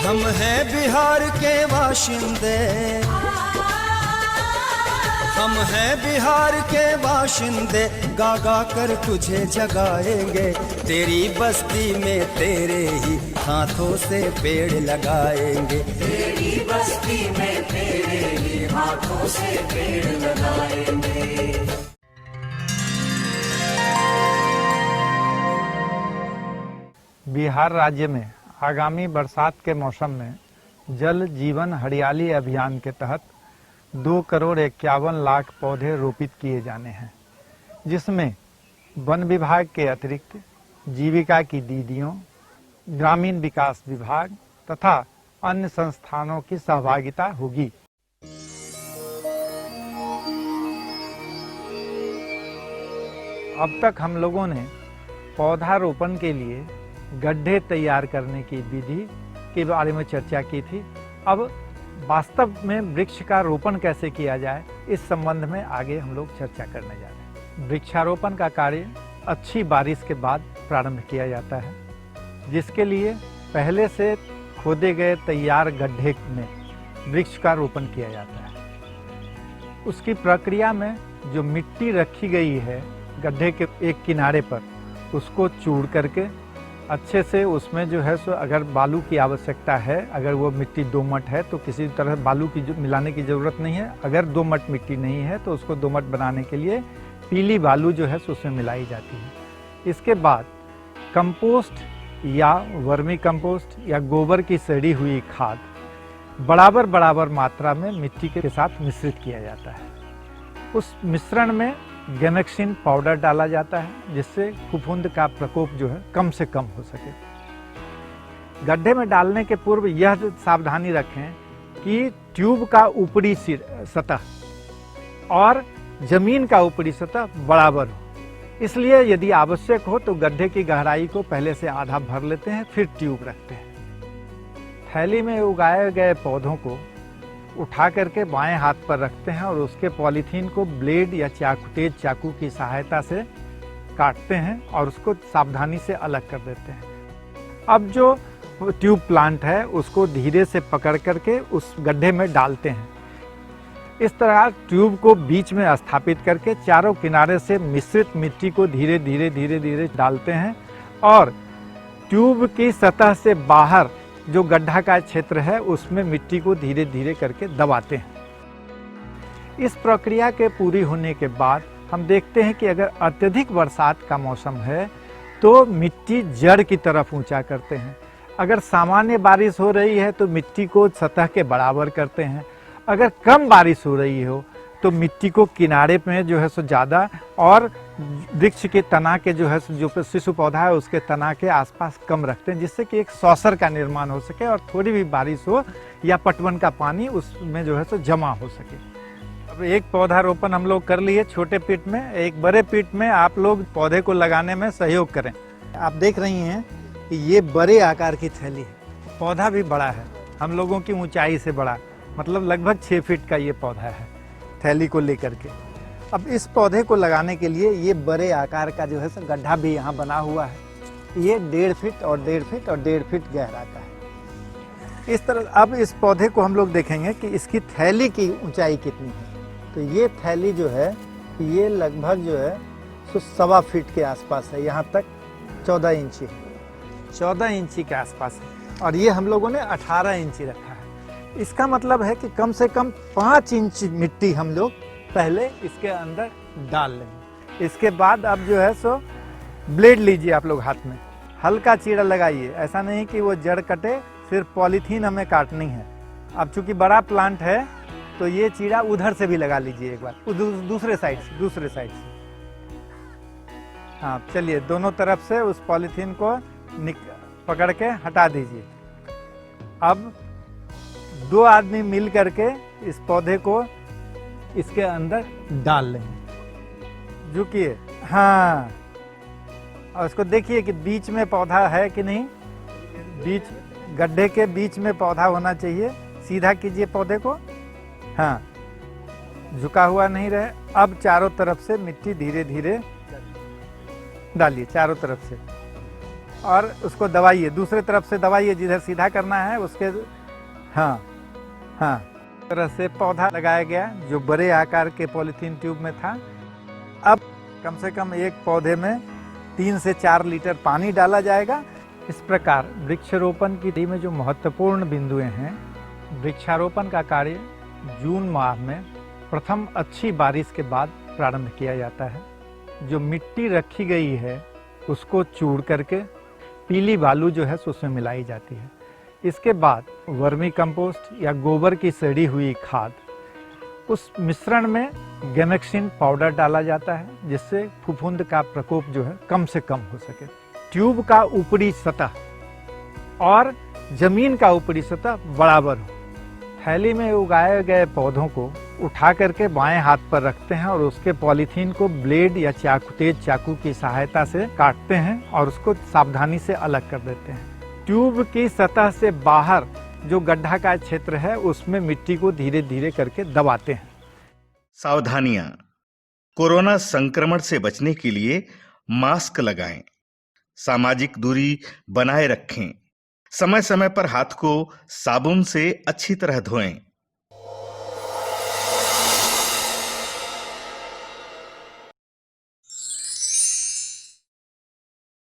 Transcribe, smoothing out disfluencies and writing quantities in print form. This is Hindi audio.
हम हैं बिहार के बाशिंदे, हम हैं बिहार के बाशिंदे, गा गा कर तुझे जगाएंगे। तेरी बस्ती में तेरे ही हाथों से पेड़ लगाएंगे। तेरी बस्ती में तेरे ही हाथों से पेड़ लगाएंगे। बिहार राज्य में आगामी बरसात के मौसम में जल जीवन हरियाली अभियान के तहत 2,51,00,000 पौधे रोपित किए जाने हैं, जिसमें वन विभाग के अतिरिक्त जीविका की दीदियों, ग्रामीण विकास विभाग तथा अन्य संस्थानों की सहभागिता होगी। अब तक हम लोगों ने पौधारोपण के लिए गड्ढे तैयार करने की विधि के बारे में चर्चा की थी। अब वास्तव में वृक्ष का रोपण कैसे किया जाए, इस संबंध में आगे हम लोग चर्चा करने जा रहे हैं। वृक्षारोपण का कार्य अच्छी बारिश के बाद प्रारंभ किया जाता है, जिसके लिए पहले से खोदे गए तैयार गड्ढे में वृक्ष का रोपण किया जाता है। उसकी प्रक्रिया में जो मिट्टी रखी गई है गड्ढे के एक किनारे पर, उसको चूड़ करके अच्छे से उसमें जो है सो अगर बालू की आवश्यकता है, अगर वो मिट्टी दोमट है तो किसी तरह बालू की मिलाने की ज़रूरत नहीं है। अगर दोमट मिट्टी नहीं है तो उसको दोमट बनाने के लिए पीली बालू जो है सो उसमें मिलाई जाती है। इसके बाद कंपोस्ट या वर्मी कंपोस्ट या गोबर की सड़ी हुई खाद बराबर बराबर मात्रा में मिट्टी के साथ मिश्रित किया जाता है। उस मिश्रण में गैमेक्सिन पाउडर डाला जाता है, जिससे फफूंद का प्रकोप जो है कम से कम हो सके। गड्ढे में डालने के पूर्व यह सावधानी रखें कि ट्यूब का ऊपरी सतह और जमीन का ऊपरी सतह बराबर हो। इसलिए यदि आवश्यक हो तो गड्ढे की गहराई को पहले से आधा भर लेते हैं, फिर ट्यूब रखते हैं। थैली में उगाए गए पौधों को उठा करके बाएं हाथ पर रखते हैं और उसके पॉलीथीन को ब्लेड या तेज चाकू की सहायता से काटते हैं और उसको सावधानी से अलग कर देते हैं। अब जो ट्यूब प्लांट है उसको धीरे से पकड़ करके उस गड्ढे में डालते हैं। इस तरह ट्यूब को बीच में स्थापित करके चारों किनारे से मिश्रित मिट्टी को धीरे धीरे धीरे धीरे डालते हैं और ट्यूब की सतह से बाहर जो गड्ढा का क्षेत्र है उसमें मिट्टी को धीरे धीरे करके दबाते हैं। इस प्रक्रिया के पूरी होने के बाद हम देखते हैं कि अगर अत्यधिक बरसात का मौसम है तो मिट्टी जड़ की तरफ ऊंचा करते हैं। अगर सामान्य बारिश हो रही है तो मिट्टी को सतह के बराबर करते हैं। अगर कम बारिश हो रही हो तो मिट्टी को किनारे में जो है सो ज़्यादा और वृक्ष के तना के जो है जो शिशु पौधा है उसके तना के आसपास कम रखते हैं, जिससे कि एक सौसर का निर्माण हो सके और थोड़ी भी बारिश हो या पटवन का पानी उसमें जो है सो जमा हो सके। अब एक पौधारोपण हम लोग कर लिए छोटे पीट में, एक बड़े पीट में आप लोग पौधे को लगाने में सहयोग करें। आप देख रही हैं कि ये बड़े आकार की थैली है, पौधा भी बड़ा है, हम लोगों की ऊंचाई से बड़ा, मतलब लगभग 6 फीट का ये पौधा है थैली को लेकर के। अब इस पौधे को लगाने के लिए ये बड़े आकार का जो है सो गड्ढा भी यहाँ बना हुआ है। ये 1.5 फीट और 1.5 फीट और 1.5 फीट गहरा का है। इस तरह अब इस पौधे को हम लोग देखेंगे कि इसकी थैली की ऊंचाई कितनी है। तो ये थैली जो है ये लगभग जो है सो 1.25 फीट के आसपास है, यहाँ तक 14 इंची है, 14 इंची के आसपास है और ये हम लोगों ने 18 इंची रखा है। इसका मतलब है कि कम से कम 5 इंच मिट्टी हम लोग पहले इसके अंदर डाल लेंगे। इसके बाद अब जो है सो ब्लेड लीजिए आप लोग हाथ में, हल्का चीरा लगाइए, ऐसा नहीं कि वो जड़ कटे, सिर्फ पॉलीथीन हमें काटनी है। अब चूंकि बड़ा प्लांट है तो ये चीरा उधर से भी लगा लीजिए एक बार, दूसरे साइड से। हाँ चलिए, दोनों तरफ से उस पॉलीथीन को पकड़ के हटा दीजिए। अब 2 आदमी मिल करके इस पौधे को इसके अंदर डाल लेंगे। झुकिए, हाँ, और उसको देखिए कि बीच में पौधा है कि नहीं। गड्ढे के बीच में पौधा होना चाहिए। सीधा कीजिए पौधे को, हाँ, झुका हुआ नहीं रहे। अब चारों तरफ से मिट्टी धीरे धीरे डालिए, चारों तरफ से। और उसको दबाइए, दूसरे तरफ से दबाइए, जिधर सीधा करना है उसके। हाँ हाँ, इस तरह से पौधा लगाया गया जो बड़े आकार के पॉलीथीन ट्यूब में था। अब कम से कम एक पौधे में 3 से 4 लीटर पानी डाला जाएगा। इस प्रकार वृक्षारोपण की विधि में जो महत्वपूर्ण बिंदुएं हैं, वृक्षारोपण का कार्य जून माह में प्रथम अच्छी बारिश के बाद प्रारंभ किया जाता है। जो मिट्टी रखी गई है उसको चूर करके पीली बालू जो है उसमें मिलाई जाती है। इसके बाद वर्मी कंपोस्ट या गोबर की सड़ी हुई खाद, उस मिश्रण में गैमेक्सिन पाउडर डाला जाता है जिससे फफूंद का प्रकोप जो है कम से कम हो सके। ट्यूब का ऊपरी सतह और जमीन का ऊपरी सतह बराबर हो। थैली में उगाए गए पौधों को उठा करके बाएं हाथ पर रखते हैं और उसके पॉलीथीन को ब्लेड या चाकू, तेज चाकू की सहायता से काटते हैं और उसको सावधानी से अलग कर देते हैं। ट्यूब की सतह से बाहर जो गड्ढा का क्षेत्र है उसमें मिट्टी को धीरे धीरे करके दबाते हैं। सावधानियां। कोरोना संक्रमण से बचने के लिए मास्क लगाएं, सामाजिक दूरी बनाए रखें, समय समय पर हाथ को साबुन से अच्छी तरह धोएं।